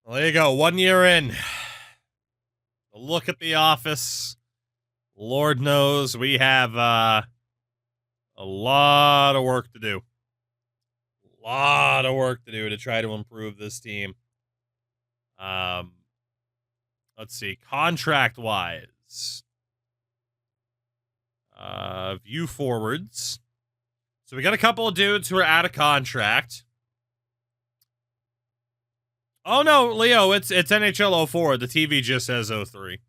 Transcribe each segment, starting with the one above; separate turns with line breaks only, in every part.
Well, there you go. 1 year in. A look at the office. Lord knows we have a lot of work to do. A lot of work to do to try to improve this team. Let's see. Contract-wise. View forwards. So we got a couple of dudes who are out of contract. Oh, no, Leo, it's NHL 04. The TV just says 03.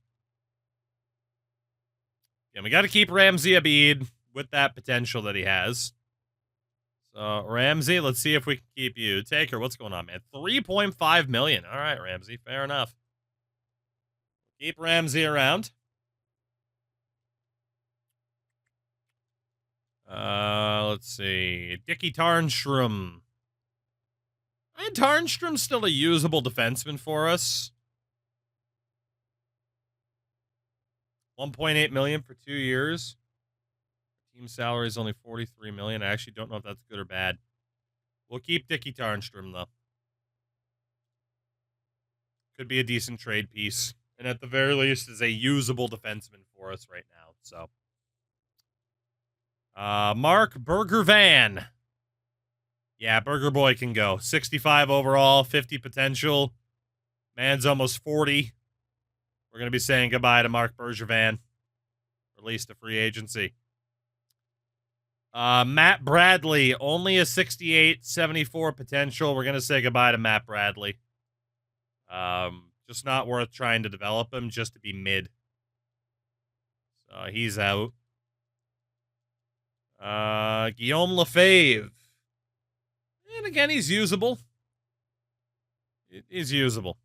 Yeah, we got to keep Ramsey Abid with that potential that he has. So, Ramsey, let's see if we can keep you. Taker, what's going on, man? $3.5 million. All right, Ramsey, fair enough. Keep Ramsey around. Let's see. Dickie Tarnstrom. Tarnstrom's still a usable defenseman for us. $1.8 million for 2 years. Team salary is only $43 million. I actually don't know if that's good or bad. We'll keep Dickie Tarnstrom, though. Could be a decent trade piece. And at the very least, is a usable defenseman for us right now. So, Mark Bergervan. Yeah, Burger Boy can go. 65 overall, 50 potential. Man's almost 40. We're going to be saying goodbye to Mark Bergervan. Released to free agency. Matt Bradley, only a 68, 74 potential. We're going to say goodbye to Matt Bradley. Just not worth trying to develop him just to be mid. So he's out. Guillaume Lefebvre. And again, he's usable. He's usable.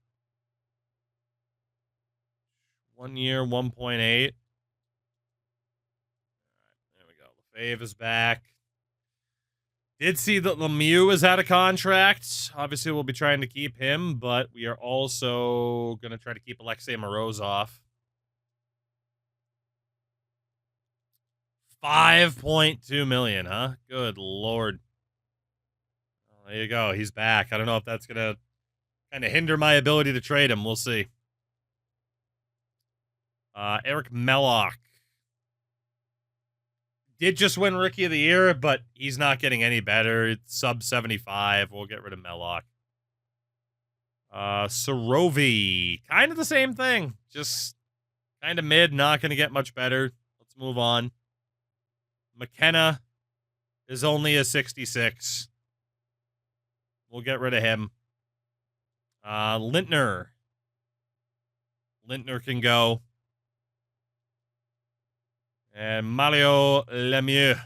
1 year, 1.8. All right, there we go. Lefebvre is back. Did see that Lemieux is out of contract. Obviously, we'll be trying to keep him, but we are also going to try to keep Alexei Morozov. $5.2 million, huh? Good Lord. Well, there you go. He's back. I don't know if that's going to kind of hinder my ability to trade him. We'll see. Eric Mellock. Did just win Rookie of the Year, but he's not getting any better. It's sub 75. We'll get rid of Mellock. Sorovi. Kind of the same thing. Just kind of mid. Not going to get much better. Let's move on. McKenna is only a 66. We'll get rid of him. Lintner. Lintner can go. And Mario Lemieux.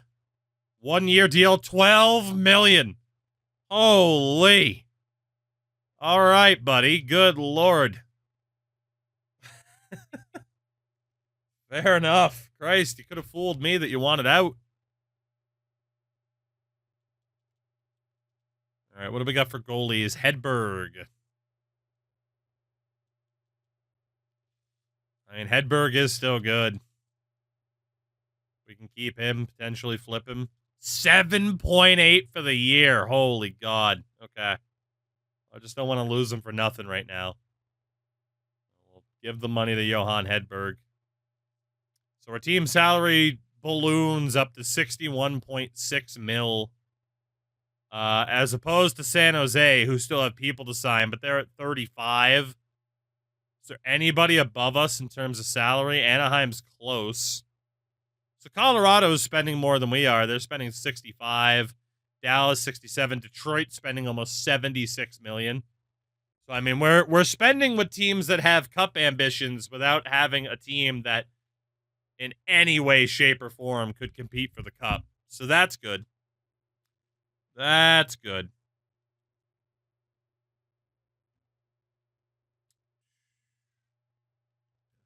1 year deal, $12 million. Holy. All right, buddy. Good Lord. Fair enough. Christ, you could have fooled me that you wanted out. All right, what do we got for goalies? Hedberg. I mean, Hedberg is still good. We can keep him, potentially flip him. 7.8 for the year. Holy God. Okay. I just don't want to lose him for nothing right now. We'll give the money to Johan Hedberg. So our team salary balloons up to 61.6 mil. As opposed to San Jose, who still have people to sign, but they're at 35. Is there anybody above us in terms of salary? Anaheim's close. So Colorado's spending more than we are. They're spending 65. Dallas 67. Detroit spending almost 76 million. So I mean, we're spending with teams that have cup ambitions without having a team that in any way, shape, or form could compete for the cup. So that's good. That's good.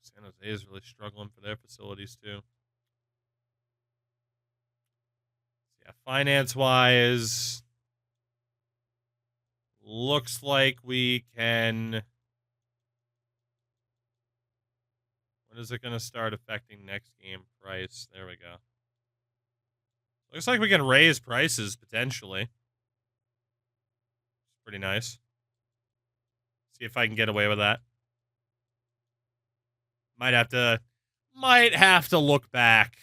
San Jose is really struggling for their facilities too. Yeah, finance-wise, looks like we can... When is it going to start affecting next game price? There we go. Looks like we can raise prices, potentially. Pretty nice. See if I can get away with that. Might have to look back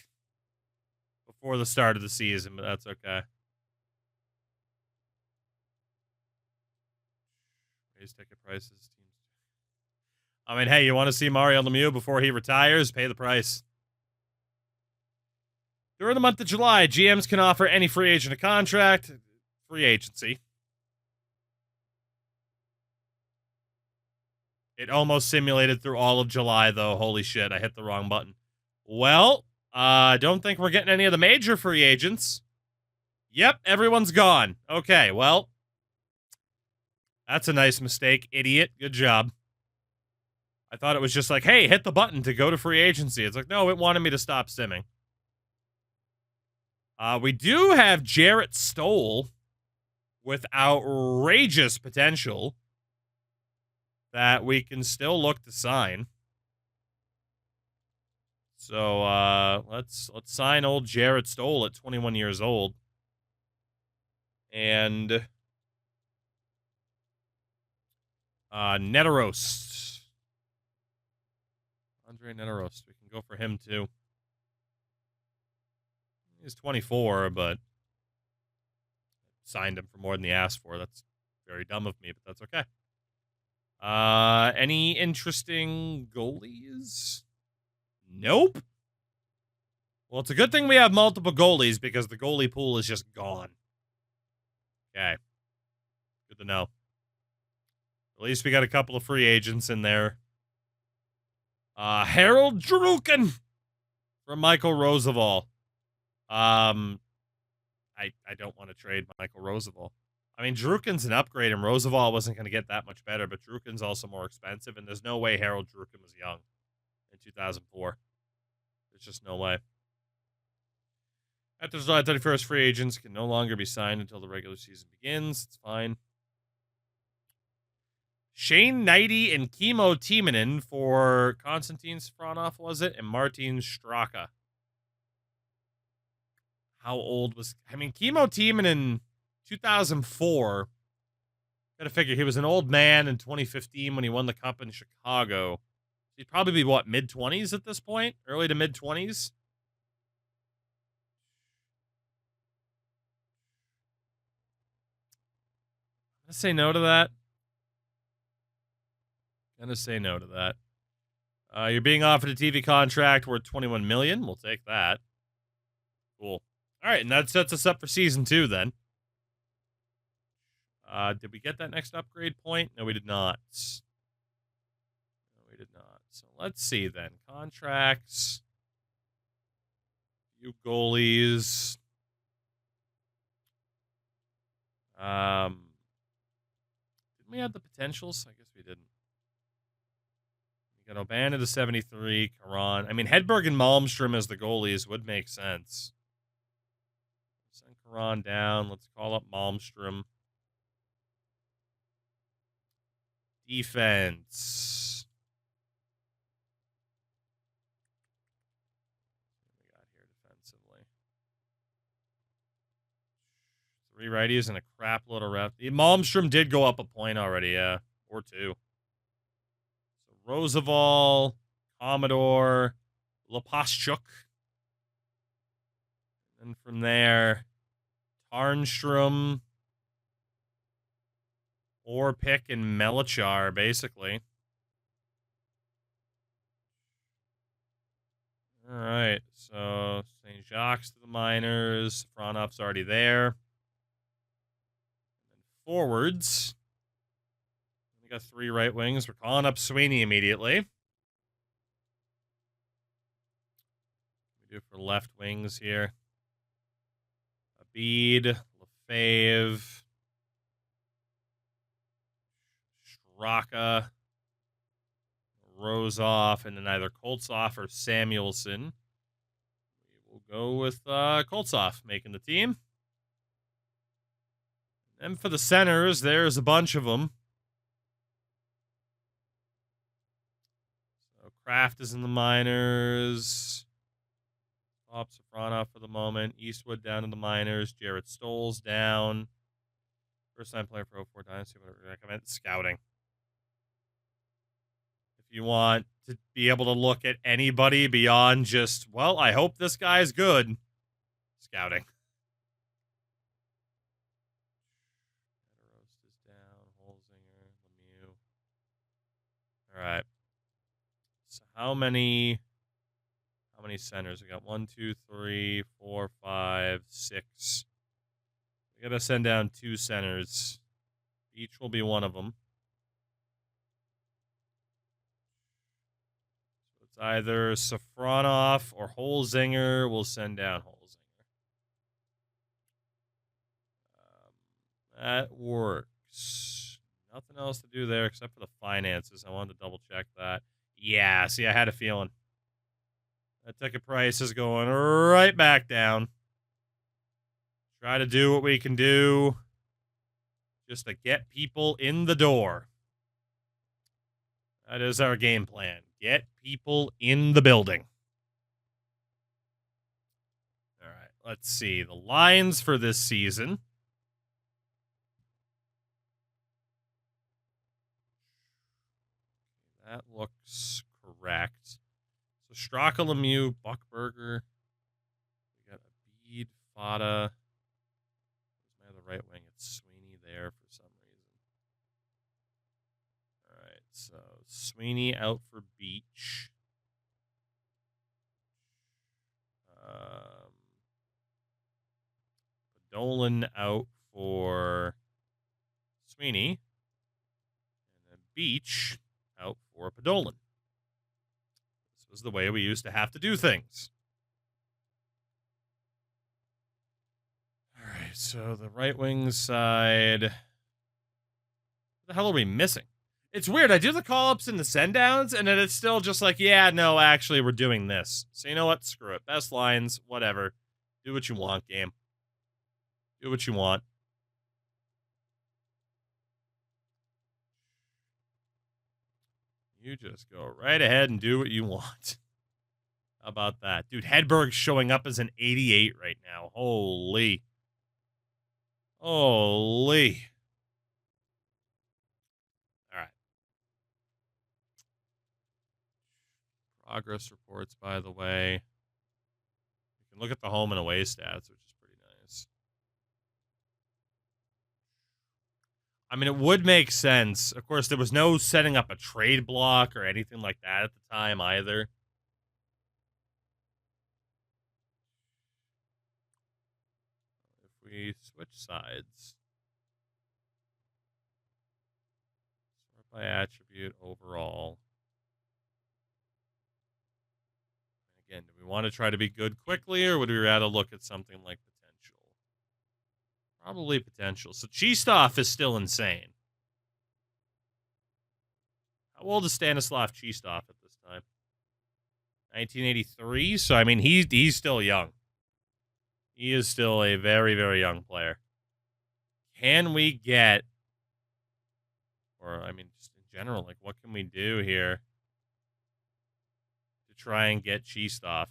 before the start of the season, but that's okay. Raise ticket prices. I mean, hey, you want to see Mario Lemieux before he retires? Pay the price. During the month of July, GMs can offer any free agent a contract. Free agency. It almost simulated through all of July, though. Holy shit, I hit the wrong button. Well, I don't think we're getting any of the major free agents. Yep, everyone's gone. Okay, well, that's a nice mistake, idiot. Good job. I thought it was just like, hey, hit the button to go to free agency. It's like, no, it wanted me to stop simming. We do have Jarrett Stoll with outrageous potential that we can still look to sign. So let's sign old Jarrett Stoll at 21 years old. And Neterost. Andre Neterost. We can go for him too. He's 24, but signed him for more than he asked for. That's very dumb of me, but that's okay. Any interesting goalies? Nope. Well, it's a good thing we have multiple goalies because the goalie pool is just gone. Okay. Good to know. At least we got a couple of free agents in there. Harold Druken from Michael Roosevelt. I don't want to trade Michael Roosevelt. I mean, Druken's an upgrade, and Roosevelt wasn't going to get that much better, but Druken's also more expensive, and there's no way Harold Druken was young in 2004. There's just no way. After July 31st, free agents can no longer be signed until the regular season begins. It's fine. Shane Knighty and Kimmo Timonen for Konstantin Safronov, was it? And Martin Straka. How old was... I mean, Kimmo Timonen, 2004. Gotta figure he was an old man in 2015 when he won the Cup in Chicago. He'd probably be, what, mid-20s at this point? Early to mid-20s? I'm gonna say no to that. You're being offered a TV contract worth $21 million. We'll take that. Cool. All right, and that sets us up for season 2 then. Did we get that next upgrade point? No, we did not. So let's see then. Contracts. Few goalies. Didn't we have the potentials? I guess we didn't. We got O'Bannon to 73, Karan. I mean, Hedberg and Malmstrom as the goalies would make sense. Send Karan down. Let's call up Malmstrom. Defense. What we got here defensively? 3 righties and a crap load of ref. Malmstrom did go up a point already, yeah. Or 2. So Roosevelt, Commodore, Lepaschuk. And from there, Tarnstrom, Orpik, and Melachar, basically. All right, so St. Jacques to the minors. Safronov's already there. And forwards. We got 3 right wings. We're calling up Sweeney immediately. What do we do for left wings here? Abid, Lefebvre, Straka, Rozoff, and then either Koltsov or Samuelson. We will go with Koltsov making the team. And for the centers, there's a bunch of them. So Kraft is in the minors. Bob Safronov for the moment. Eastwood down in the minors. Jarrett Stoll's down. First time player for 04 Dynasty. Whatever I recommend. Scouting. If you want to be able to look at anybody beyond just, well, I hope this guy's good. Scouting. Roast is down. Holzinger, Lemieux. All right. So how many centers? We got 1, 2, 3, 4, 5, 6. We gotta send down 2 centers. Each will be one of them. So it's either Safronov or Holzinger. We'll send down Holzinger. That works. Nothing else to do there except for the finances. I wanted to double check that. Yeah, see, I had a feeling. That ticket price is going right back down. Try to do what we can do just to get people in the door. That is our game plan. Get people in the building. All right, let's see. The lines for this season. That looks correct. So Straka, Lemieux, Buckberger. We got Abid, Fada. Where's my other right wing? It's Sweeney there for some reason. All right, so Sweeney out for Beach. Dolan out for Sweeney. And then Beach out for Podolin. This was the way we used to have to do things. All right, so the right wing side. What the hell are we missing? It's weird. I do the call-ups and the send-downs, and then it's still just like, yeah, no, actually, we're doing this. So you know what? Screw it. Best lines, whatever. Do what you want, game. Do what you want. You just go right ahead and do what you want. How about that? Dude, Hedberg's showing up as an 88 right now. Holy. Holy. All right. Progress reports, by the way. You can look at the home and away stats, which is pretty nice. I mean, it would make sense. Of course, there was no setting up a trade block or anything like that at the time either. If we switch sides, sort by attribute overall. Again, do we want to try to be good quickly, or would we rather look at something like potential? Probably potential. So Cheestoff is still insane. How old is Stanislav Cheestoff at this time? 1983. So I mean, he's still young. He is still a very, very young player. Can we get, or I mean, just in general, like what can we do here to try and get Cheestoff?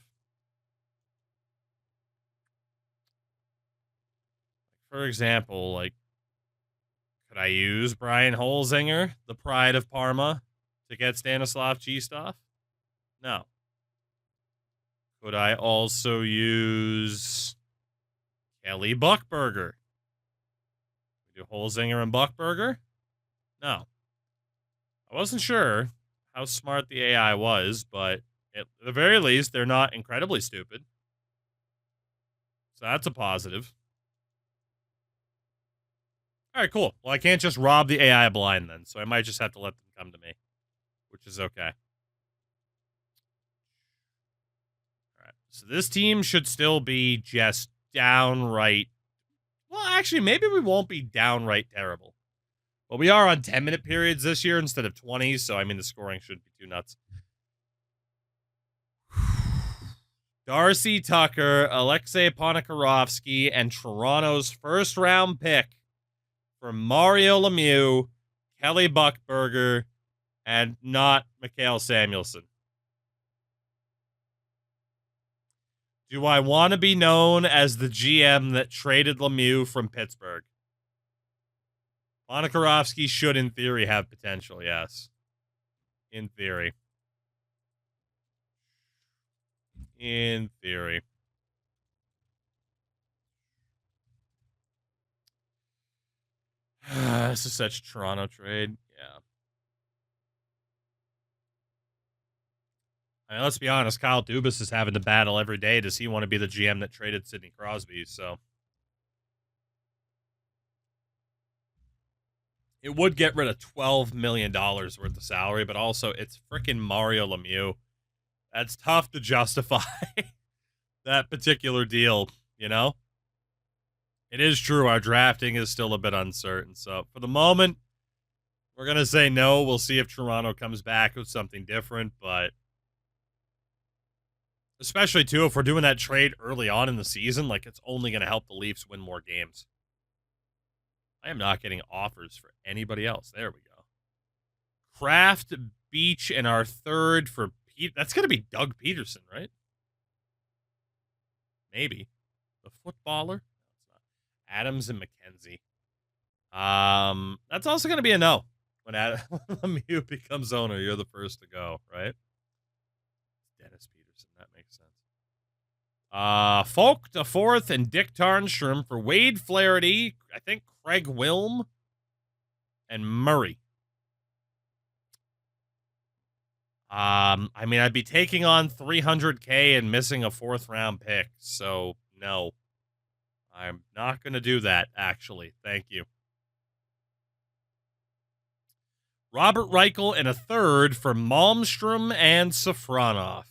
For example, like, could I use Brian Holzinger, the pride of Parma, to get Stanislav Cheestoff? No. Could I also use Kelly Buckberger? Do Holzinger and Buckberger? No. I wasn't sure how smart the AI was, but at the very least, they're not incredibly stupid. So that's a positive. All right, cool. Well, I can't just rob the AI blind then, so I might just have to let them come to me, which is okay. All right, so this team should still be just downright. Well, actually, maybe we won't be downright terrible. But we are on 10-minute periods this year instead of 20, so I mean, the scoring shouldn't be too nuts. Darcy Tucker, Alexei Ponikarovsky, and Toronto's first-round pick for Mario Lemieux, Kelly Buckberger, and not Mikhail Samuelson. Do I want to be known as the GM that traded Lemieux from Pittsburgh? Ponikarovsky should, in theory, have potential, yes. In theory. In theory. This is such a Toronto trade. Yeah. I mean, let's be honest. Kyle Dubas is having to battle every day. Does he want to be the GM that traded Sidney Crosby? So it would get rid of $12 million worth of salary, but also it's freaking Mario Lemieux. That's tough to justify that particular deal, you know? It is true. Our drafting is still a bit uncertain. So for the moment, we're going to say no. We'll see if Toronto comes back with something different, but especially, too, if we're doing that trade early on in the season, like, it's only going to help the Leafs win more games. I am not getting offers for anybody else. There we go. Kraft, Beach, and our third for Pete. That's going to be Doug Peterson, right? Maybe. The footballer? No, it's not. Adams and McKenzie. That's also going to be a no. When Lemieux becomes owner, you're the first to go, right? Dennis Peterson. That makes sense. Folk the fourth and Dick Tarnstrom for Wade Flaherty, I think Craig Wilm, and Murray. I mean, I'd be taking on $300K and missing a 4th round pick, so no. I'm not going to do that, actually. Thank you. Robert Reichel and a third for Malmstrom and Safronov.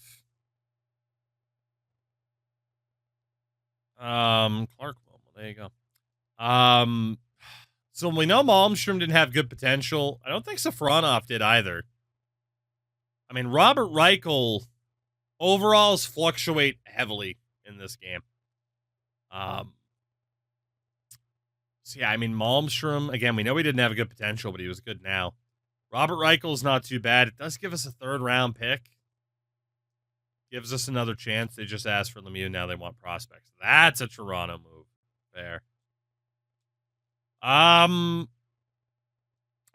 Clark Wilma, there you go. So we know Malmstrom didn't have good potential. I don't think Safronov did either. I mean, Robert Reichel overalls fluctuate heavily in this game. So yeah, I mean, Malmstrom, again, we know he didn't have a good potential, but he was good now. Robert Reichel's not too bad. It does give us a 3rd round pick. Gives us another chance. They just asked for Lemieux. Now they want prospects. That's a Toronto move. There. I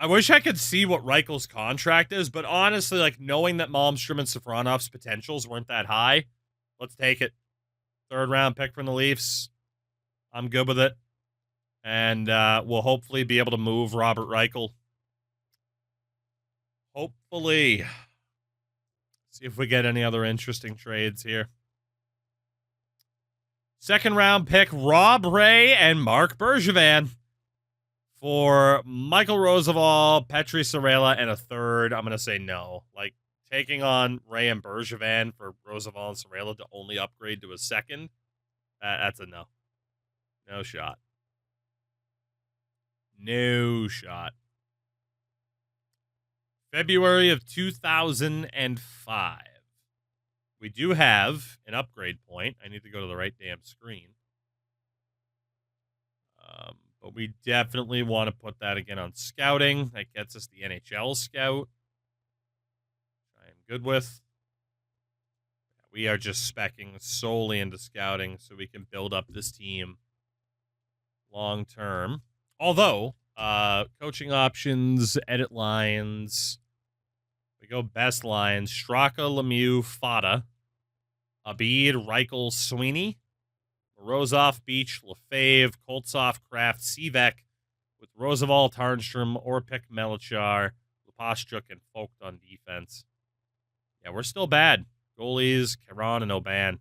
wish I could see what Reichel's contract is, but honestly, like, knowing that Malmstrom and Safronov's potentials weren't that high, let's take it. 3rd round pick from the Leafs. I'm good with it. And we'll hopefully be able to move Robert Reichel. Hopefully. See if we get any other interesting trades here. 2nd round pick, Rob Ray and Mark Bergevin for Michael Roosevelt, Petri Sarela, and a 3rd. I'm going to say no. Like, taking on Ray and Bergevin for Roosevelt and Sarela to only upgrade to a 2nd, that's a no. No shot. No shot. February of 2005. We do have an upgrade point. I need to go to the right damn screen. But we definitely want to put that again on scouting. That gets us the NHL scout, which I am good with. We are just speccing solely into scouting so we can build up this team long term. Although, coaching options, edit lines. We go best lines. Straka, Lemieux, Fada. Abid, Reichel, Sweeney. Morozov, Beach, Lefebvre, Koltsov, Kraft, Sivek, with Roosevelt, Tarnstrom, Orpik, Melchar, Lepashchuk, and Folk on defense. Yeah, we're still bad. Goalies, Caron, and Oban.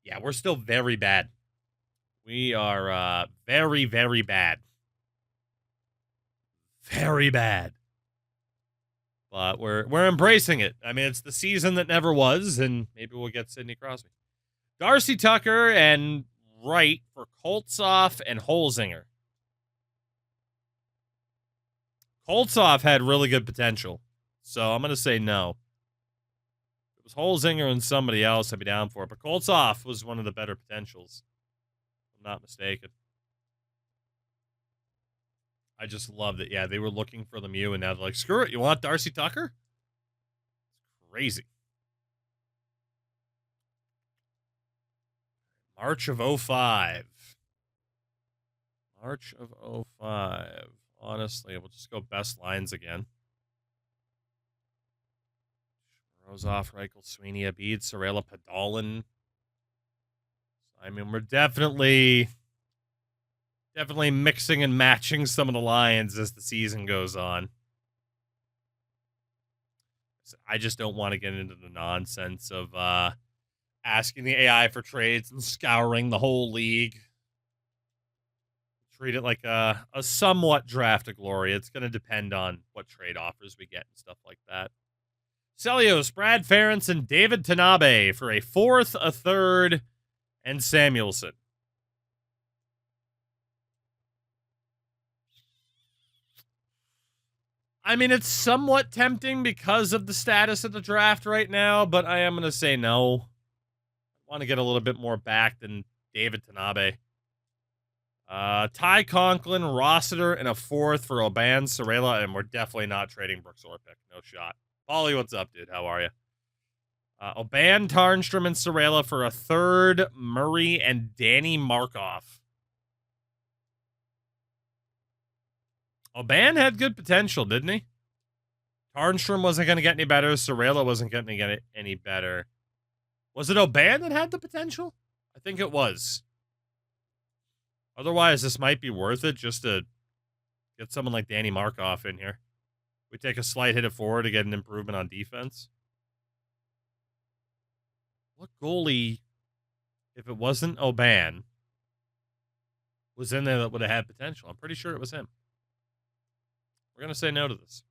Yeah, we're still very bad. We are very, very bad. Very bad. But we're embracing it. I mean, it's the season that never was, and maybe we'll get Sidney Crosby. Darcy Tucker and Wright for Koltsov and Holzinger. Koltsov had really good potential, so I'm going to say no. If it was Holzinger and somebody else, I'd be down for it. But Koltsov was one of the better potentials, if I'm not mistaken. I just love that. Yeah, they were looking for Lemieux, and now they're like, screw it. You want Darcy Tucker? It's crazy. March of 05. March of 05. Honestly, we'll just go best lines again. Rozov, Reichel, Sweeney, Abid, Sorella, Padalin. I mean, we're definitely mixing and matching some of the lines as the season goes on. I just don't want to get into the nonsense of asking the AI for trades and scouring the whole league. Treat it like a somewhat draft of glory. It's going to depend on what trade offers we get and stuff like that. Celios, Brad Ferentz, and David Tanabe for a 4th, a 3rd, and Samuelson. I mean, it's somewhat tempting because of the status of the draft right now, but I am going to say no. I want to get a little bit more back than David Tanabe. Ty Conklin, Rossiter, and a 4th for Oban, Sorella, and we're definitely not trading Brooks Orpik. No shot. Polly, what's up, dude? How are you? Oban, Tarnstrom, and Sorella for a 3rd, Murray, and Danny Markov. Oban had good potential, didn't he? Tarnstrom wasn't going to get any better. Sorella wasn't going to get any better. Was it Oban that had the potential? I think it was. Otherwise, this might be worth it just to get someone like Danny Markov in here. We take a slight hit at forward to get an improvement on defense. What goalie, if it wasn't Oban, was in there that would have had potential? I'm pretty sure it was him. We're going to say no to this.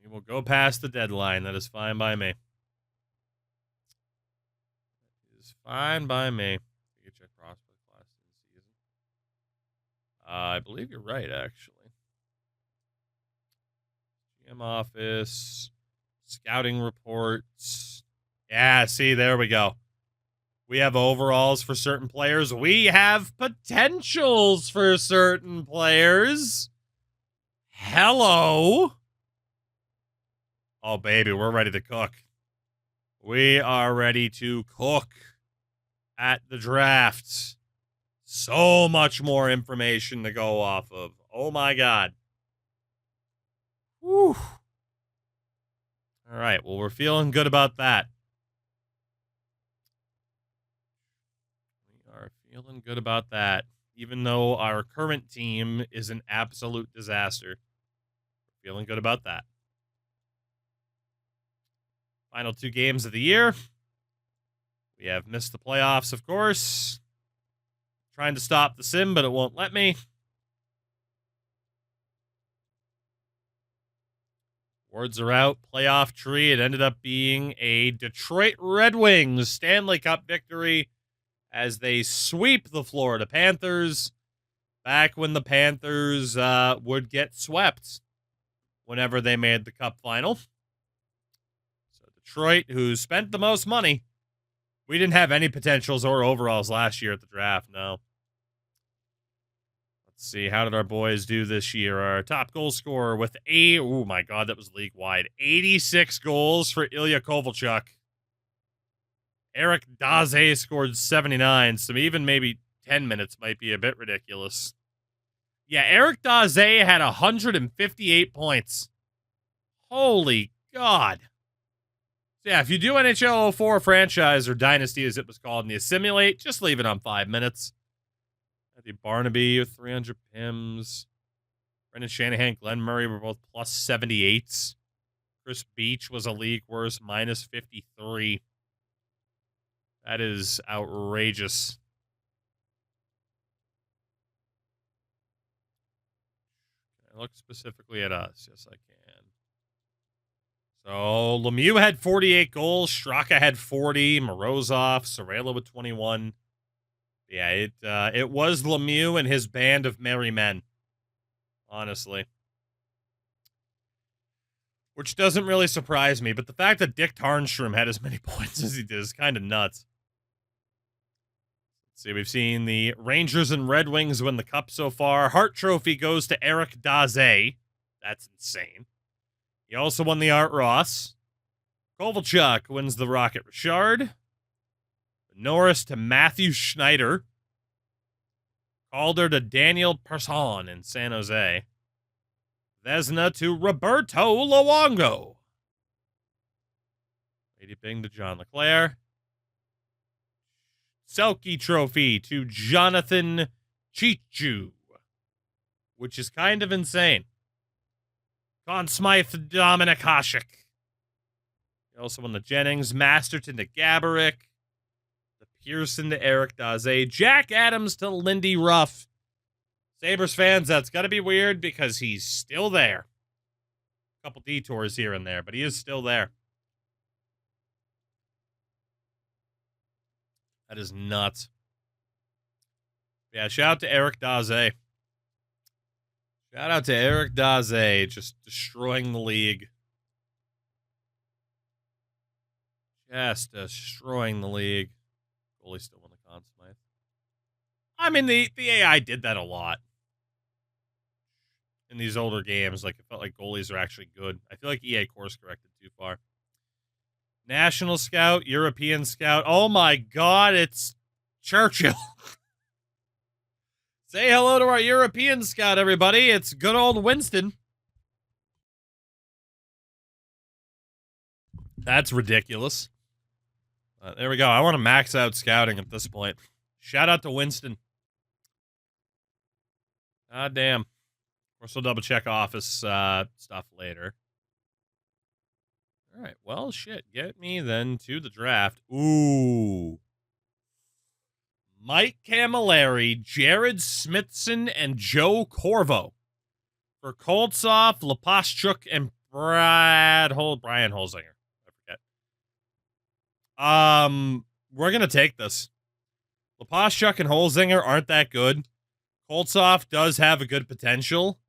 We will go past the deadline. That is fine by me. That is fine by me. You check prospect class in the season. I believe you're right, actually. GM office, scouting reports. Yeah, see, there we go. We have overalls for certain players. We have potentials for certain players. Hello. Oh, baby, we're ready to cook. We are ready to cook at the draft. So much more information to go off of. Oh, my God. Whew. All right, well, we're feeling good about that. Feeling good about that, even though our current team is an absolute disaster. Feeling good about that. Final 2 games of the year. We have missed the playoffs, of course. Trying to stop the sim, but it won't let me. Words are out. Playoff tree. It ended up being a Detroit Red Wings Stanley Cup victory as they sweep the Florida Panthers back when the Panthers would get swept whenever they made the Cup final. So Detroit, who spent the most money, we didn't have any potentials or overalls last year at the draft, no. Let's see, how did our boys do this year? Our top goal scorer with oh my God, that was league-wide. 86 goals for Ilya Kovalchuk. Eric Daze scored 79, so even maybe 10 minutes might be a bit ridiculous. Yeah, Eric Daze had 158 points. Holy God. So yeah, if you do NHL 04 franchise, or Dynasty as it was called, and you simulate, just leave it on 5 minutes. Matthew Barnaby with 300 PIMs. Brendan Shanahan, Glenn Murray were both plus 78s. Chris Beach was a league worst, minus 53. That is outrageous. Can I look specifically at us? Yes, I can. So Lemieux had 48 goals. Straka had 40. Morozov, Sorella with 21. Yeah, it was Lemieux and his band of merry men. Honestly. Which doesn't really surprise me, but the fact that Dick Tarnstrom had as many points as he did is kind of nuts. See, we've seen the Rangers and Red Wings win the Cup so far. Hart Trophy goes to Eric Daze. That's insane. He also won the Art Ross. Kovalchuk wins the Rocket Richard. Norris to Matthew Schneider. Calder to Daniel Persson in San Jose. Vesna to Roberto Luongo. Lady Bing to John LeClaire. Selke Trophy to Jonathan Chichu, which is kind of insane. Conn Smythe to Dominic Hasek. You also won the Jennings. Masterton to Gaborik. The Pearson to Eric Daze. Jack Adams to Lindy Ruff. Sabres fans, that's got to be weird because he's still there. A couple detours here and there, but he is still there. That is nuts. Yeah, shout out to Eric Daze. Shout out to Eric Daze, just destroying the league. Just destroying the league. Goalie still won the Conn Smythe. I mean, the AI did that a lot. In these older games, like, it felt like goalies are actually good. I feel like EA course corrected too far. National Scout, European Scout. Oh my God, it's Churchill. Say hello to our European Scout, everybody. It's good old Winston. That's ridiculous. There we go. I want to max out scouting at this point. Shout out to Winston. God damn. We'll still double check office stuff later. All right. Well, shit. Get me then to the draft. Ooh. Mike Camilleri, Jared Smithson, and Joe Corvo. For Koltsov, Lepaschuk, and Brian Holzinger. I forget. We're going to take this. Lepaschuk and Holzinger aren't that good. Koltsov does have a good potential.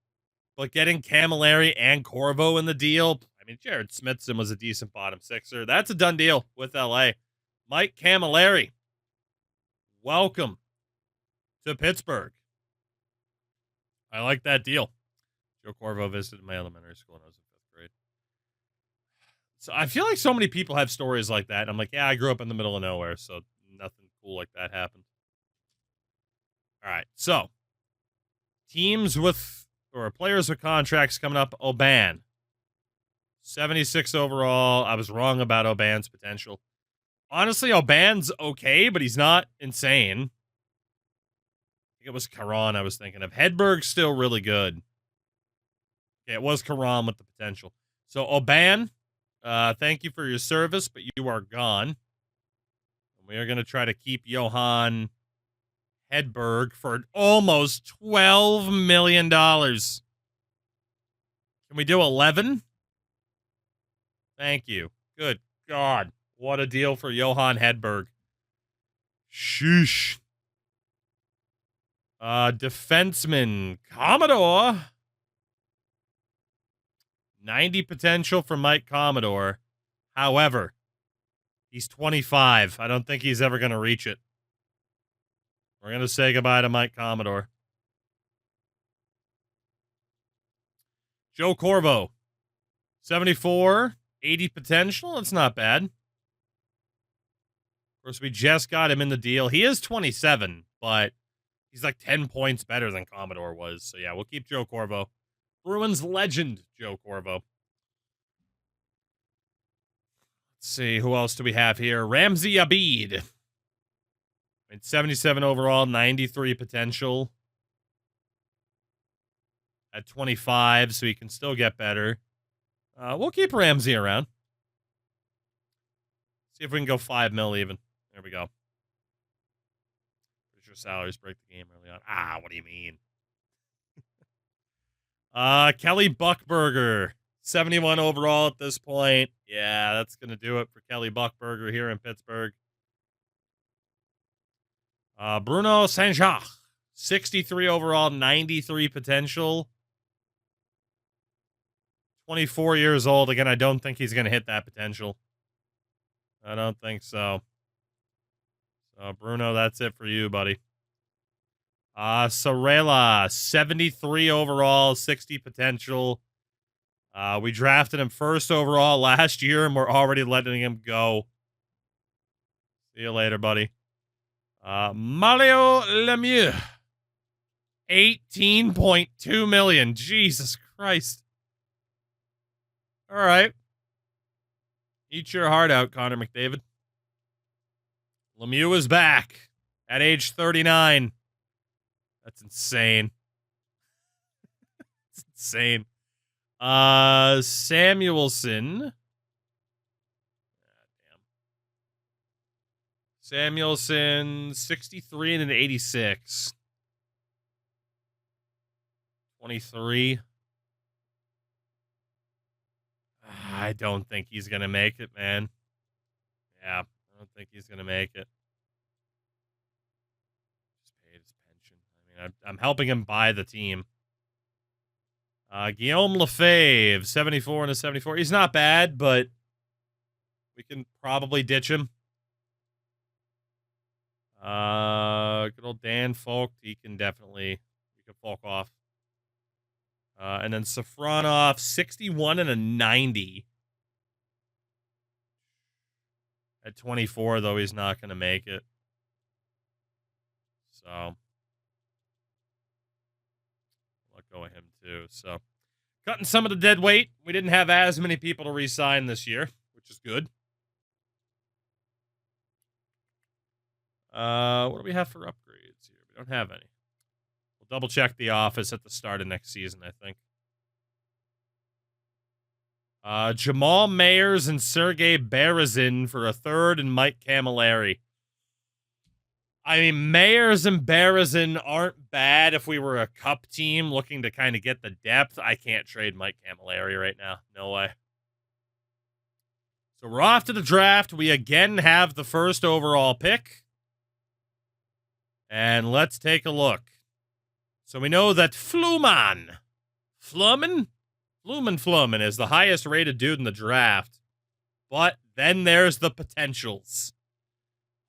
But getting Camilleri and Corvo in the deal, I mean, Jared Smithson was a decent bottom sixer. That's a done deal with LA. Mike Camilleri, welcome to Pittsburgh. I like that deal. Joe Corvo visited my elementary school when I was in 5th grade. So I feel like so many people have stories like that. And I'm like, yeah, I grew up in the middle of nowhere, so nothing cool like that happened. All right, so teams with, or players with contracts coming up. Oban, 76 overall. I was wrong about Oban's potential. Honestly, Oban's okay, but he's not insane. I think it was Karan I was thinking of. Hedberg's still really good. Okay, it was Karan with the potential. So, Oban, thank you for your service, but you are gone. We are going to try to keep Johan Hedberg for almost $12 million. Can we do 11? Thank you. Good God. What a deal for Johan Hedberg. Sheesh. Defenseman Commodore. 90 potential for Mike Commodore. However, he's 25. I don't think he's ever going to reach it. We're going to say goodbye to Mike Commodore. Joe Corvo. 74. 80 potential. That's not bad. Of course, we just got him in the deal. He is 27, but he's like 10 points better than Commodore was. So, yeah, we'll keep Joe Corvo. Bruins legend, Joe Corvo. Let's see. Who else do we have here? Ramsey Abid. 77 overall, 93 potential. At 25, so he can still get better. We'll keep Ramsey around. See if we can go 5 mil even. There we go. Pretty sure salaries break the game early on. Ah, what do you mean? Kelly Buckberger. 71 overall at this point. Yeah, that's going to do it for Kelly Buckberger here in Pittsburgh. Bruno Saint-Jacques. 63 overall, 93 potential. 24 years old. Again, I don't think he's going to hit that potential. I don't think so. So, Bruno, that's it for you, buddy. Sorella, 73 overall, 60 potential. We drafted him first overall last year, and we're already letting him go. See you later, buddy. Mario Lemieux, 18.2 million. Jesus Christ. All right. Eat your heart out, Connor McDavid. Lemieux is back at age 39. That's insane. It's insane. Samuelson. Samuelson, 63 and an 86. 23. I don't think he's going to make it, man. Yeah, I don't think he's going to make it. Just paid his pension. I mean, I'm helping him buy the team. Guillaume Lefebvre, 74 and a 74. He's not bad, but we can probably ditch him. Good old Dan Folk. He can definitely, Folk off. And then Safronov, 61 and a 90. At 24, though, he's not going to make it. So, I'll let go of him, too. So, cutting some of the dead weight. We didn't have as many people to re-sign this year, which is good. What do we have for upgrades here? We don't have any. We'll double check the office at the start of next season, I think. Jamal Mayers and Sergei Berezin for a third, and Mike Camilleri. I mean, Mayers and Berezin aren't bad if we were a cup team looking to kind of get the depth. I can't trade Mike Camilleri right now. No way. So we're off to the draft. We again have the first overall pick. And let's take a look. So we know that Fluman is the highest rated dude in the draft. But then there's the potentials.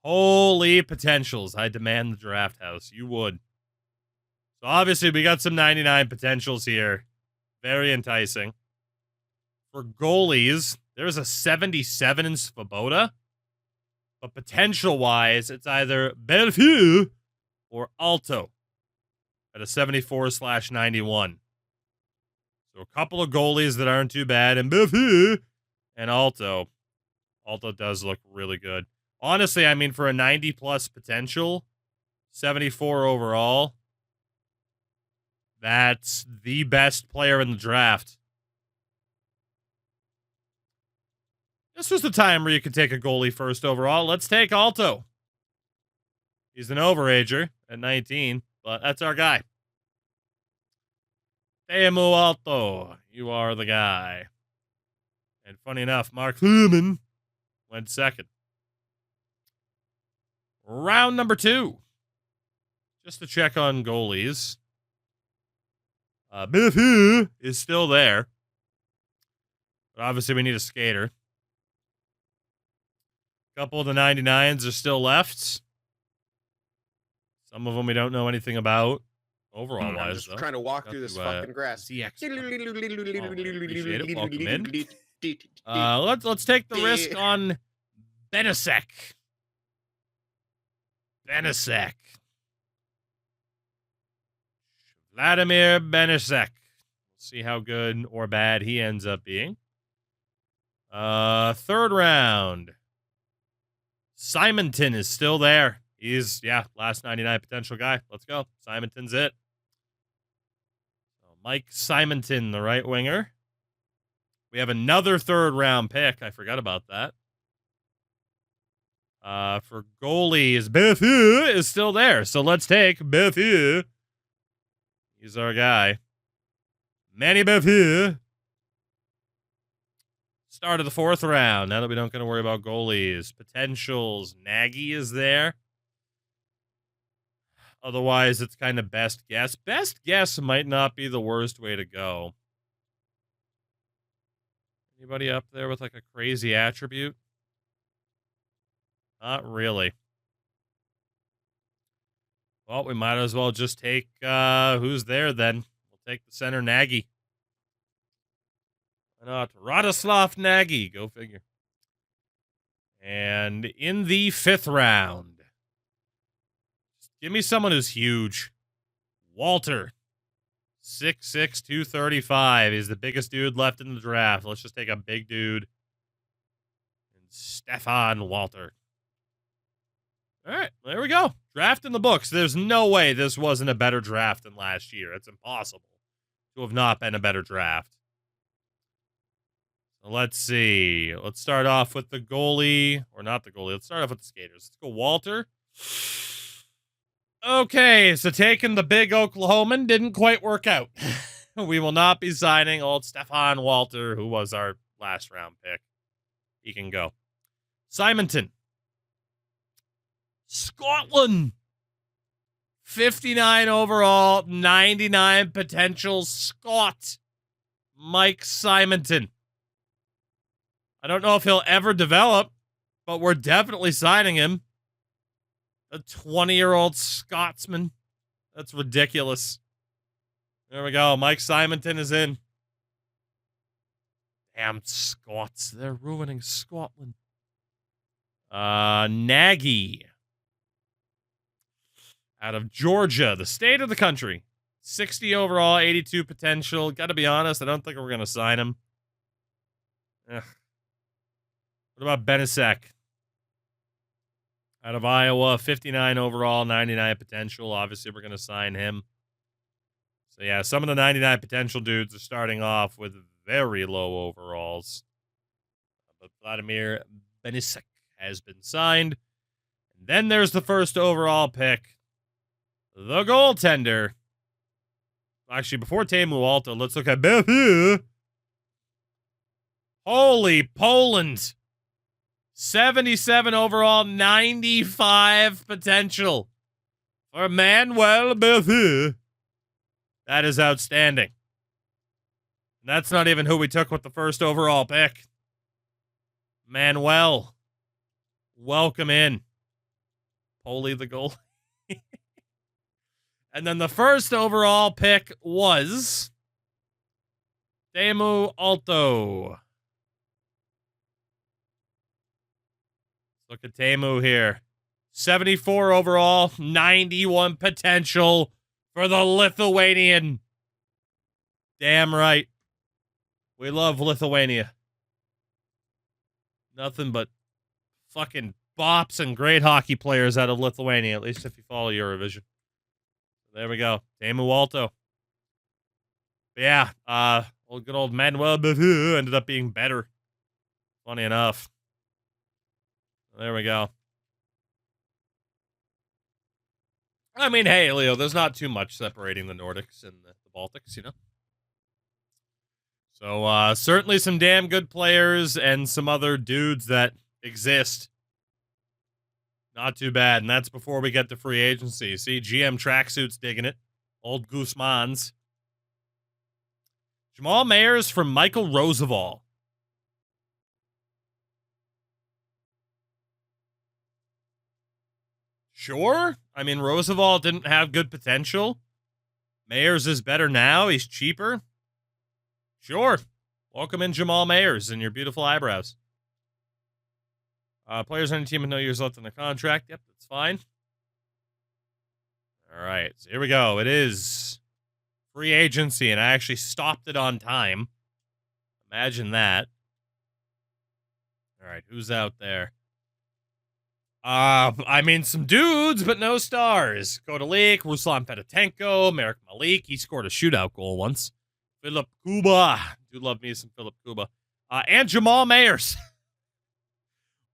Holy potentials. I demand the draft house. You would. So obviously we got some 99 potentials here. Very enticing. For goalies, there's a 77 in Svoboda. But potential-wise, it's either Bellevue or Alto at a 74/91. So a couple of goalies that aren't too bad, and Bellevue and Alto. Alto does look really good. Honestly, I mean, for a 90-plus potential, 74 overall, that's the best player in the draft. This was the time where you could take a goalie first overall. Let's take Alto. He's an overager at 19, but that's our guy. Teemu Alto, you are the guy. And funny enough, Mark Fluman went second. Round number 2. Just to check on goalies. Bellevue is still there. But obviously we need a skater. A couple of the 99s are still left. Some of them we don't know anything about. Overall wise,
I'm just
though.
trying to walk through this fucking grass.
Appreciate it. Welcome in. Let's take the risk on Benasek. Vladimir Benasek. See how good or bad he ends up being. Third round. Simonton is still there. He's, last 99 potential guy. Let's go. Simonton's it. So Mike Simonton, the right winger. We have another third round pick. I forgot about that. For goalies, Bellevue is still there. So let's take Bellevue. He's our guy. Manny Bellevue. Start of the fourth round. Now that we don't got to worry about goalies. Potentials. Nagy is there. Otherwise, it's kind of best guess. Best guess might not be the worst way to go. Anybody up there with like a crazy attribute? Not really. Well, we might as well just take who's there then. We'll take the center Nagy. Why not? Radoslav Nagy. Go figure. And in the 5th round, give me someone who's huge. Walter. 6'6", 235. He's the biggest dude left in the draft. Let's just take a big dude. And Stefan Walter. All right, there we go. Draft in the books. There's no way this wasn't a better draft than last year. It's impossible to have not been a better draft. So let's see. Let's start off with the goalie. Or not the goalie. Let's start off with the skaters. Let's go Walter. Okay, so taking the big Oklahoman didn't quite work out. We will not be signing old Stefan Walter, who was our last round pick. He can go. Simonton. Scotland. 59 overall, 99 potential Scot. Mike Simonton. I don't know if he'll ever develop, but we're definitely signing him. A 20-year-old Scotsman. That's ridiculous. There we go. Mike Simonton is in. Damn Scots. They're ruining Scotland. Nagy. Out of Georgia, the state of the country. 60 overall, 82 potential. Got to be honest, I don't think we're going to sign him. Ugh. What about Benisek? Out of Iowa, 59 overall, 99 potential. Obviously, we're going to sign him. So, yeah, some of the 99 potential dudes are starting off with very low overalls. But Vladimir Benisek has been signed. And then there's the first overall pick. The goaltender. Actually, before Teemu Alto, let's look at Beth. Holy Poland. 77 overall, 95 potential for Manuel Beth. That is outstanding. And that's not even who we took with the first overall pick. Manuel. Welcome in. Poli the goal. And then the first overall pick was Teemu Alto. Look at Teemu here. 74 overall, 91 potential for the Lithuanian. Damn right. We love Lithuania. Nothing but fucking bops and great hockey players out of Lithuania, at least if you follow Eurovision. There we go. Teemu Alto. But yeah, good old Manuel Beth ended up being better. Funny enough. There we go. I mean, hey, Leo, there's not too much separating the Nordics and the Baltics, you know? So, certainly some damn good players and some other dudes that exist. Not too bad, and that's before we get to free agency. See, GM Tracksuit's digging it. Old Guzman's. Jamal Mayers from Michael Roosevelt. Sure. I mean, Roosevelt didn't have good potential. Mayers is better now. He's cheaper. Sure. Welcome in Jamal Mayers and your beautiful eyebrows. Players on your team with no years left on their contract. Yep, that's fine. All right, so here we go. It is free agency, and I actually stopped it on time. Imagine that. All right, who's out there? I mean, some dudes, but no stars. Goalie, Ruslan Fedotenko, Marek Malik. He scored a shootout goal once. Philip Kuba. Do love me some Philip Kuba. And Jamal Mayers.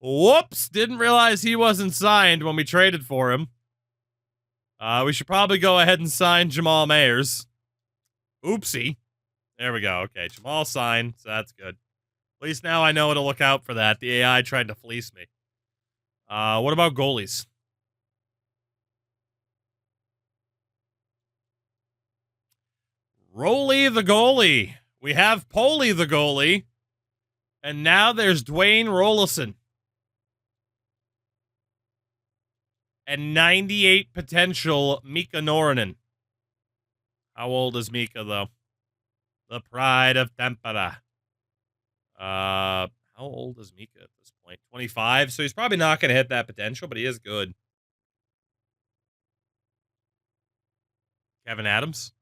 Whoops, didn't realize he wasn't signed when we traded for him. We should probably go ahead and sign Jamal Mayers. Oopsie. There we go. Okay, Jamal signed, so that's good. At least now I know to look out for that. The AI tried to fleece me. What about goalies? Rolly the goalie. We have Poli the goalie. And now there's Dwayne Rollison. And 98 potential Mika Norinen. How old is Mika, though? The pride of Tampere. How old is Mika at this point? 25, so he's probably not going to hit that potential, but he is good. Kevin Adams.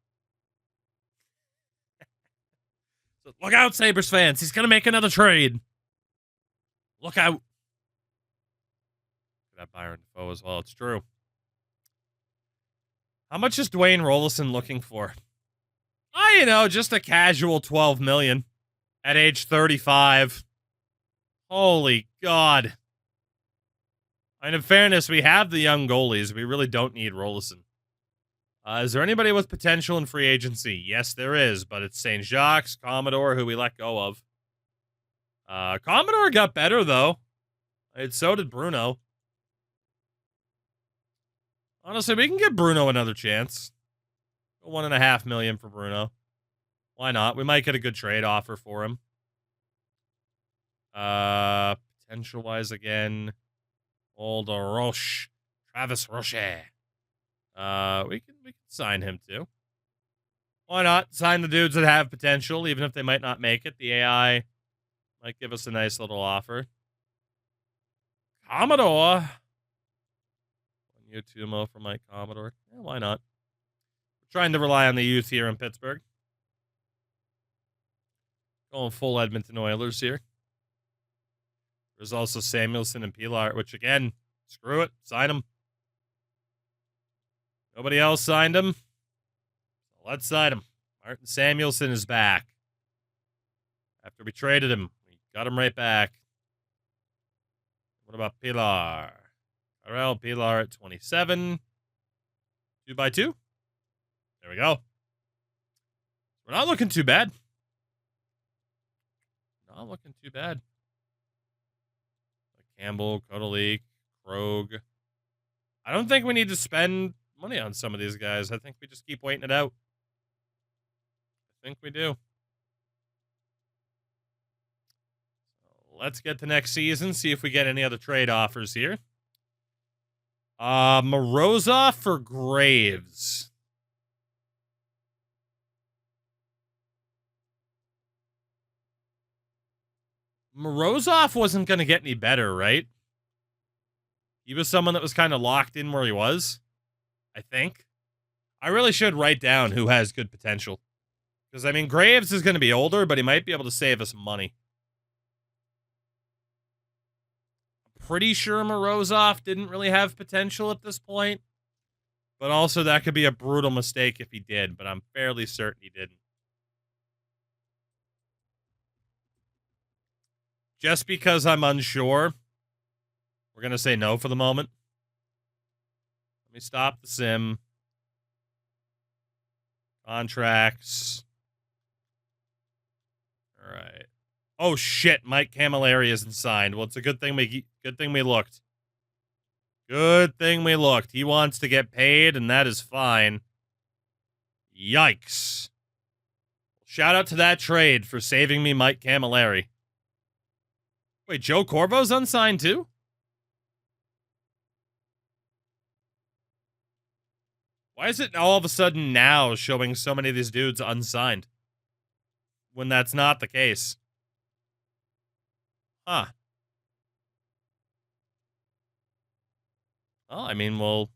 Look out, Sabres fans. He's going to make another trade. Look out. Could have Byron Defoe as well. It's true. How much is Dwayne Rollison looking for? Oh, you know, just a casual $12 million at age 35. Holy God. And in fairness, we have the young goalies. We really don't need Rollison. Is there anybody with potential in free agency? Yes, there is, but it's St. Jacques, Commodore, who we let go of. Commodore got better, though. And so did Bruno. Honestly, we can give Bruno another chance. $1.5 million for Bruno. Why not? We might get a good trade offer for him. Potential-wise again. Old Roche. Travis Roche. We can sign him too. Why not? Sign the dudes that have potential, even if they might not make it. The AI might give us a nice little offer. Commodore. 1 year, 2 mil for Mike Commodore. Yeah, why not? We're trying to rely on the youth here in Pittsburgh. Going full Edmonton Oilers here. There's also Samuelson and Pilar, which again, screw it. Sign them. Nobody else signed him. So let's sign him. Martin Samuelson is back. After we traded him, we got him right back. What about Pilar? Karel Pilar at 27. 2x2. There we go. We're not looking too bad. Not looking too bad. Campbell, Kotelik, Krog. I don't think we need to spend money on some of these guys. I think we just keep waiting it out. I think we do. So let's get to next season, see if we get any other trade offers here. Morozov for Graves. Morozov wasn't going to get any better, right? He was someone that was kind of locked in where he was, I think. I really should write down who has good potential. Because, I mean, Graves is going to be older, but he might be able to save us money. I'm pretty sure Morozov didn't really have potential at this point. But also, that could be a brutal mistake if he did, but I'm fairly certain he didn't. Just because I'm unsure, we're going to say no for the moment. Let me stop the sim. Contracts. All right. Oh shit, Mike Camilleri isn't signed. Well, it's a good thing we looked. Good thing we looked. He wants to get paid, and that is fine. Yikes. Shout out to that trade for saving me Mike Camilleri. Wait, Joe Corvo's unsigned too? Why is it all of a sudden now showing so many of these dudes unsigned? When that's not the case. Huh. Well, I mean, we'll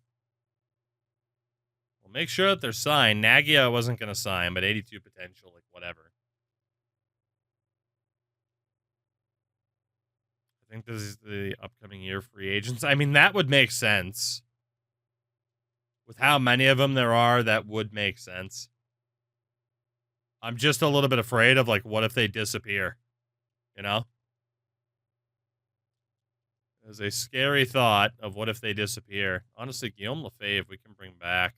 make sure that they're signed. Nagy I wasn't going to sign, but 82 potential, like whatever. I think this is the upcoming year free agents. I mean, that would make sense. With how many of them there are, that would make sense. I'm just a little bit afraid of, like, what if they disappear? You know? There's a scary thought of what if they disappear. Honestly, Guillaume Lefebvre, we can bring back.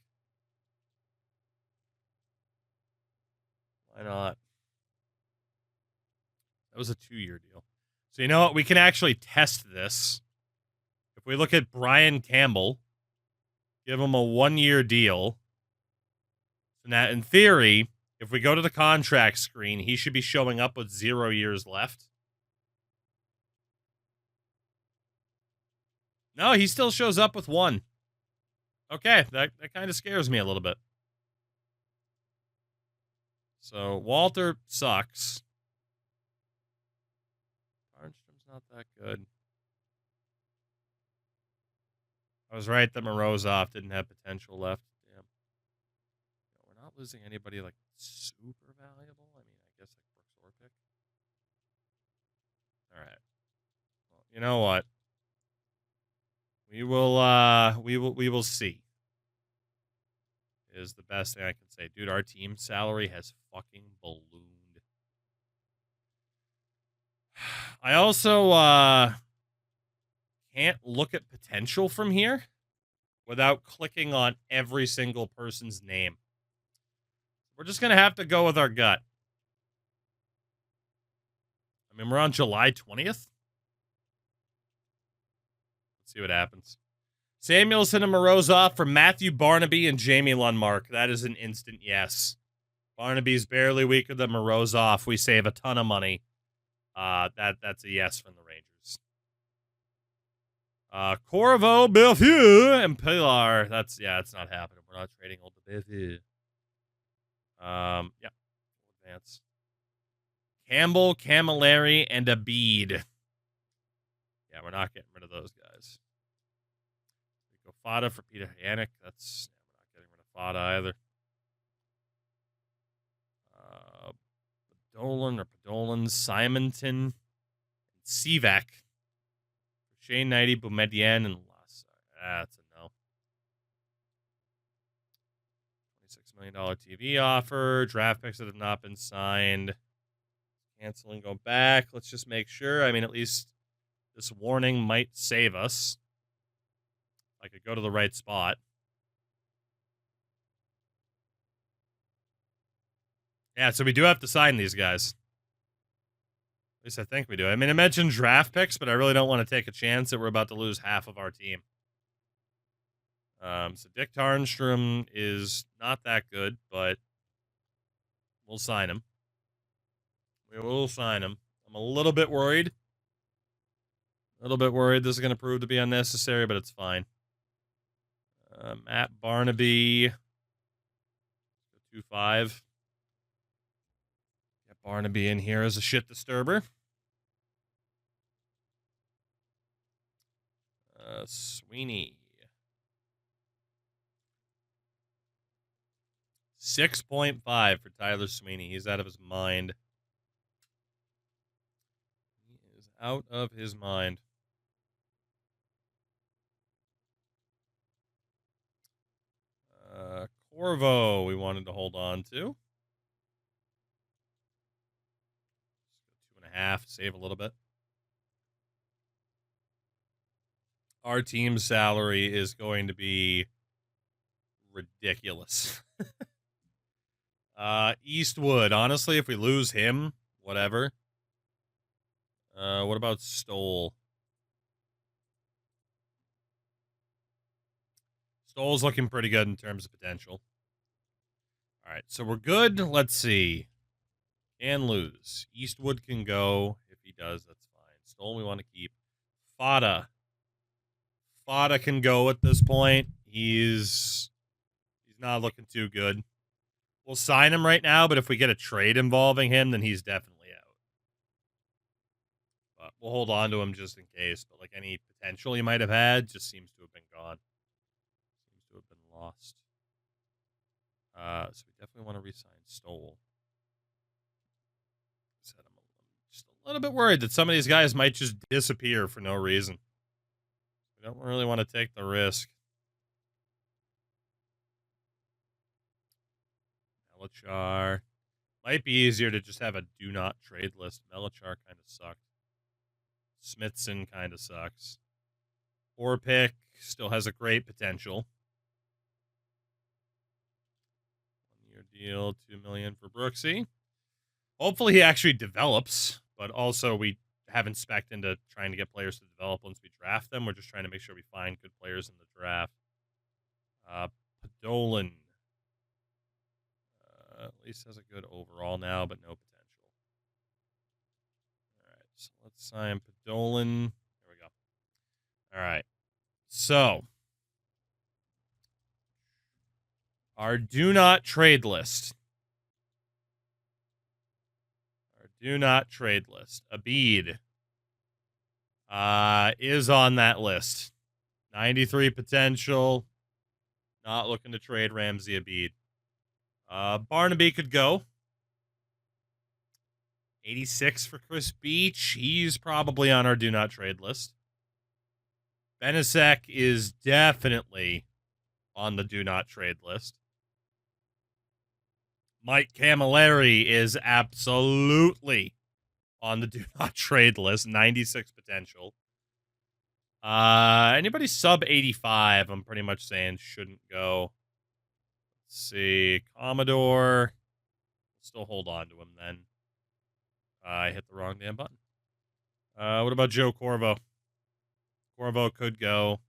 Why not? That was a 2-year deal. So you know what? We can actually test this. If we look at Brian Campbell, give him a 1-year deal. So now, in theory, if we go to the contract screen, he should be showing up with 0 years left. No, he still shows up with 1. Okay, that kind of scares me a little bit. So, Walter sucks. Armstrong's not that good. I was right that Morozov didn't have potential left. Damn. We're not losing anybody, like, super valuable. I mean, I guess, like, Brooks You know what? We will see. Is the best thing I can say. Dude, our team salary has fucking ballooned. I also can't look at potential from here without clicking on every single person's name. We're just going to have to go with our gut. I mean, we're on July 20th. Let's see what happens. Samuelson and Morozov for Matthew Barnaby and Jamie Lundmark. That is an instant yes. Barnaby's barely weaker than Morozov. We save a ton of money. That's a yes from the Rangers. Corvo, Belfieu, and Pilar. It's not happening. We're not trading old Belfieu. Yeah. Advance. Campbell, Camilleri, and Abid. Yeah, we're not getting rid of those guys. We go Fada for Peter Yannick. We're not getting rid of Fada either. Podolin, Simonton, Sivak, Shane Knighty, Boumedienne, and Lassa. That's a no. $26 million TV offer. Draft picks that have not been signed. Canceling, go back. Let's just make sure. I mean, at least this warning might save us. I could go to the right spot. Yeah, so we do have to sign these guys. At least I think we do. I mean, I mentioned draft picks, but I really don't want to take a chance that we're about to lose half of our team. So Dick Tarnstrom is not that good, but we'll sign him. We will sign him. I'm a little bit worried. This is going to prove to be unnecessary, but it's fine. Matt Barnaby. 2-5. Get Barnaby in here as a shit disturber. Sweeney. 6.5 for Tyler Sweeney. He's out of his mind. He is out of his mind. Corvo, we wanted to hold on to. 2.5, save a little bit. Our team salary is going to be ridiculous. Eastwood, honestly, if we lose him, whatever. What about Stoll? Stoll's looking pretty good in terms of potential. All right, so we're good. Let's see. Can lose. Eastwood can go. If he does, that's fine. Stoll we want to keep. Fada can go at this point. He's not looking too good. We'll sign him right now, but if we get a trade involving him, then he's definitely out. But we'll hold on to him just in case. But like any potential he might have had just seems to have been gone. Seems to have been lost. So we definitely want to re-sign Stoll. I'm just a little bit worried that some of these guys might just disappear for no reason. We don't really want to take the risk. Melachar. Might be easier to just have a do not trade list. Melachar kind of sucked. Smithson kind of sucks. Orpik still has a great potential. 1-year deal, $2 million for Brooksy. Hopefully he actually develops, but also we haven't spec'd into trying to get players to develop once we draft them. We're just trying to make sure we find good players in the draft. Podolin. At least has a good overall now, but no potential. All right, so let's sign Podolin. There we go. All right, so our do not trade list. Abid is on that list. 93 potential. Not looking to trade Ramsey Abid. Barnaby could go. 86 for Chris Beach. He's probably on our do not trade list. Benisek is definitely on the do not trade list. Mike Camilleri is absolutely on the do not trade list. 96 potential. Anybody sub 85, I'm pretty much saying shouldn't go. Let's see. Commodore. Still hold on to him then. I hit the wrong damn button. What about Joe Corvo? Corvo could go.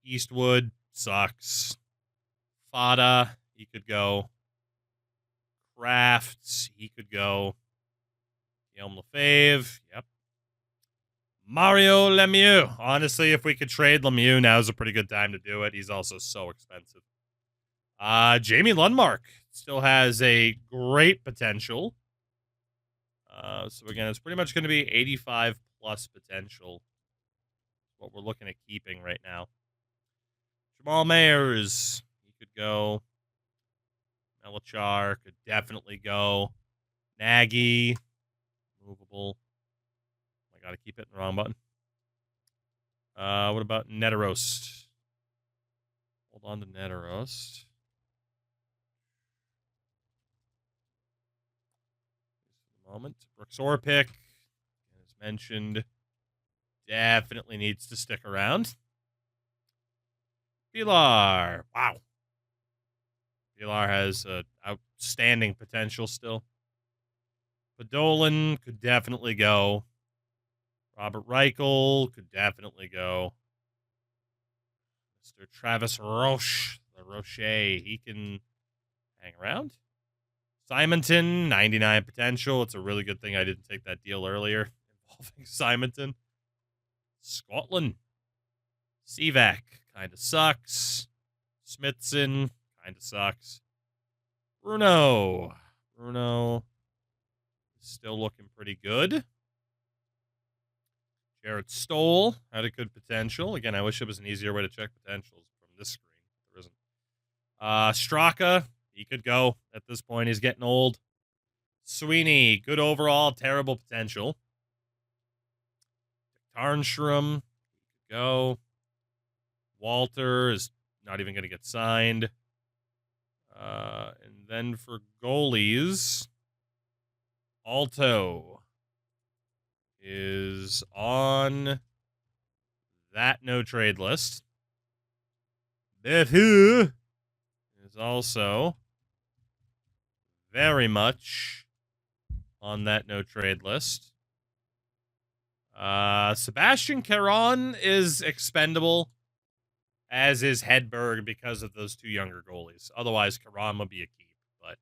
Eastwood sucks. Fada, he could go. Crafts, he could go. Guillaume Lefebvre, yep. Mario Lemieux. Honestly, if we could trade Lemieux, now's a pretty good time to do it. He's also so expensive. Jamie Lundmark still has a great potential. So again, it's pretty much going to be 85 plus potential. What we're looking at keeping right now. Jamal Mayers, he could go. Melachar could definitely go. Nagy, movable. I got to keep hitting the wrong button. What about Neterost? Hold on to Neterost. Moment. Brooks Orpik, as mentioned, definitely needs to stick around. Pilar. Wow. Pilar has outstanding potential still. Podolin could definitely go. Robert Reichel could definitely go. Mr. Travis Roche, the Rocher, he can hang around. Simonton, 99 potential. It's a really good thing I didn't take that deal earlier involving Simonton. Scotland. Sivak, kind of sucks. Smithson, kind of sucks. Bruno is still looking pretty good. Jared Stoll had a good potential. Again, I wish it was an easier way to check potentials from this screen. There isn't. Straka, he could go at this point. He's getting old. Sweeney, good overall, terrible potential. Tarnstrom, go. Walter is not even going to get signed. And then for goalies, Alto is on that no trade list. Bethu is also very much on that no trade list. Sebastian Caron is expendable, as is Hedberg, because of those two younger goalies. Otherwise, Caron would be a keep. But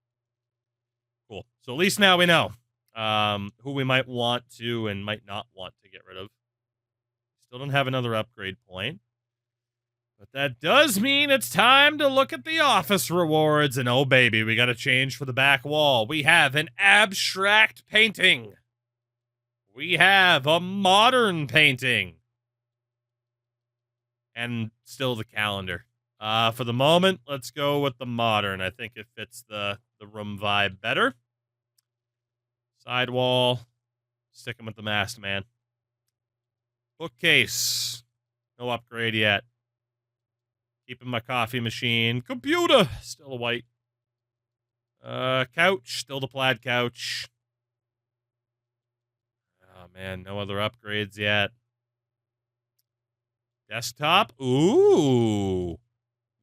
cool. So at least now we know who we might want to and might not want to get rid of. Still don't have another upgrade point. But that does mean it's time to look at the office rewards. And oh, baby, we got to change for the back wall. We have an abstract painting. We have a modern painting. And still the calendar. For the moment, let's go with the modern. I think it fits the room vibe better. Sidewall. Sticking with the masked man. Bookcase. No upgrade yet. Keeping my coffee machine. Computer. Still a white. Couch. Still the plaid couch. Oh, man. No other upgrades yet. Desktop. Ooh.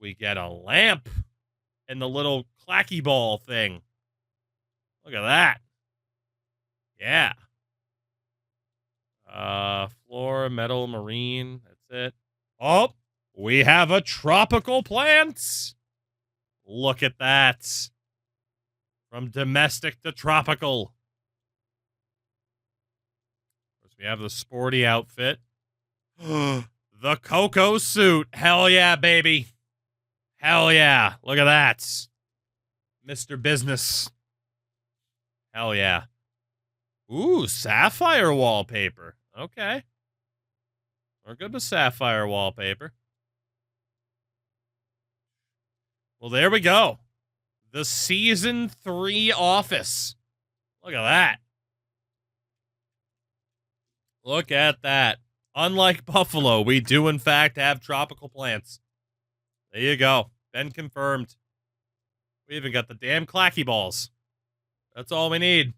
We get a lamp. And the little clacky ball thing. Look at that. Yeah. Flora, metal, marine. That's it. Oh, we have a tropical plant. Look at that. From domestic to tropical. Of course, we have the sporty outfit. The Cocoa suit. Hell yeah, baby. Hell yeah. Look at that. Mr. Business. Hell yeah. Ooh, sapphire wallpaper. Okay. We're good with sapphire wallpaper. Well, there we go. The Season 3 office. Look at that. Look at that. Unlike Buffalo, we do in fact have tropical plants. There you go. Been confirmed. We even got the damn clacky balls. That's all we need.